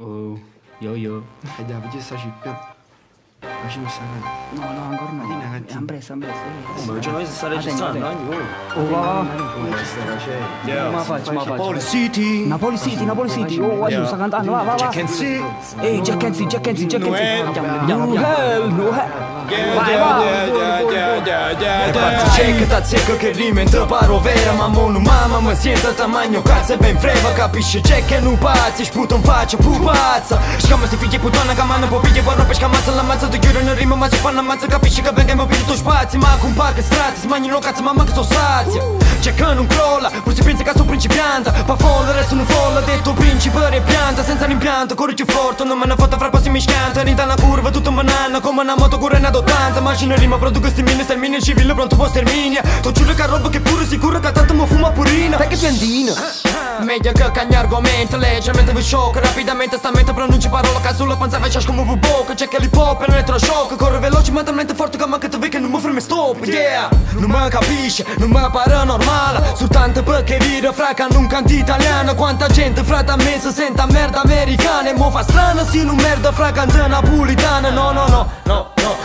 Oh, yo. Già, perché sta cippia? Facciamo stare. No, ancora no. Mattina, Ambressa. Ma c'è noi si sta registrando anche voi. Come stai facendo? Ma faccio. Napoli City. Napoli City. Oh, aiuto, sta cantando, va. Jack and C. Ehi, Jack and C. Noel. Noel. Check ta zecca che rime in paro vera. Ma mo non mamma mi sento tamagno cazzo e ben freva. Capisce Jack che non pazzi, sputa in faccia pupazza. Scamma sti figli puttana che manno po' pigli porno per scamazza l'ammazza. Tu chiude una rima ma si fanno ammazza. Capisci che venga e mi pigli tu spazi. Ma con pacca strazzi, smagnano cazzo mamma che sto sazio. Jack non crolla, pur si pensa che sono principianta. Pa folla, resto non folla, detto principe e pianta. Senza l'impianto, corri più forte, non me ne fotta fra passi mi scanta. Rinta una curva, tutto in banana, come una moto correndo ad 80. Macina rima, produco stermine, stermine civile, pronto po' sterminia. Tu giuro che roba che pure sicuro che tanto mo fuma purina. Te che piantina. Meglio che cagni argomento, leggermente vi shock. Rapidamente sta mente pronunci parola che sulla panza fai ciasco muove bocca. C'è che l'hip hop non è troppo shock. Corre veloce ma talmente forte che manca te vedi che non mi fermi stop. Yeah, non mi capisce, non mi pare normale. Soltanto perché vira fra che non canti italiano. Quanta gente frata a me si sente merda americana. E mo fa strano se non merda fra canta napolitana. No,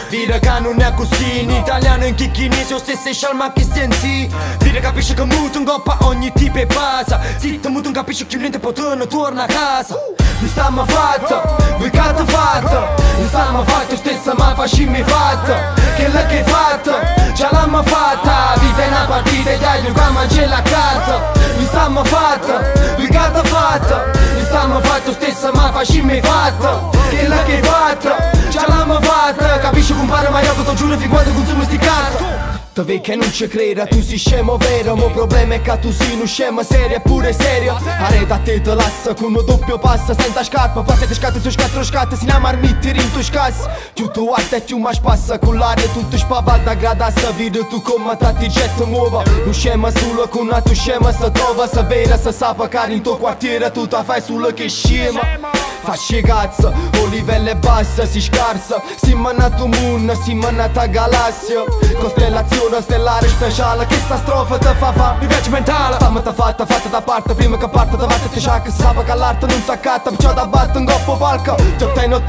vira che non è così. In italiano in chicchinisio o stesse scialma che sensi. Vira capisce che muto in coppa ogni tipo e passa. Zitto muto non capisce che niente potendo torna a casa. Non stiamo fatta, voi cazzo fatta. Non stiamo fatta, stessa ma facciamo fatta. Che la che fatta, già l'abbiamo fatta. Vita è una partita e dai qua ma c'è la carta. Non stiamo fatta, voi cazzo fatta. Non stiamo fatta, stessa ma facciamo fatta. Che la che fatta, già l'abbiamo fatta. Capisci compare ma io ti giuro fin quando consumo sti carta. Te vedi che non ci creda, tu sei scemo vero. Mo problema è che tu sei un scemo serio e pure serio. Arreda a te lascia con un doppio passo senza scarpa. Passa che scatta su scatta si nama armitti in tu scassi. Più tu guarda e più ma spassa con l'aria tutto spavalda gradassa. Vede tu come ti getto muova. Non scema solo con una tu scema si trova. Se vera se sapa cari in tuo quartiere tu ta fai solo che scema. Facci cazzo, o livello è basso, si scarsa. Si mannato moon, si mannata galassia. Costellazione stellare speciale, che sta strofa te fa mi piace mentale. Stamattina fatta da parte, prima che parte davanti ti sciacca. Si sa che l'arte non si accatta, perciò da batte in coppa palca. Ti ottiene,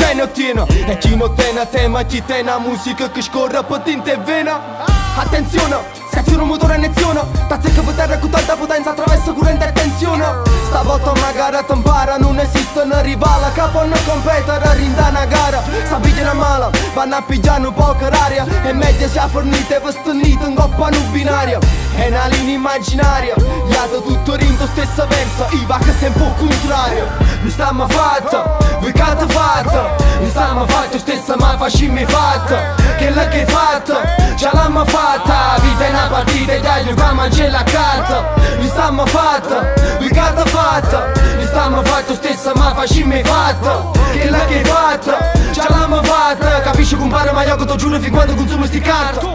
e chi non tiene a te ma chi tiene a musica che scorre per tinta e vena. Attenzione! Scazione motore e iniezione. Tazze che poter con tanta potenza attraverso corrente e tensione. Stavolta una gara ti impara. Non esiste una rivale che può non competere. Rinda una gara. Sta pigliando male. Vanno a pigliare un po' aria. E meglio sia fornita e vestonita in coppa non binaria. È una linea immaginaria. Iato tutto rinto stessa versa. Iva che sei un po' contrario. Non stiamo fatta, voi cazzo fatta. Non stiamo fatta stessa ma facciamo fatta. Che la che fatta, già l'abbiamo fatta. Vita è una partita e dai qua ma c'è la carta. Non stiamo fatta, voi cazzo fatta. Non stiamo fatta stessa ma facciamo fatta. Che la che fatta, già l'abbiamo fatta. Capisci compare ma io che ti giuro fin quando consumo sti carta.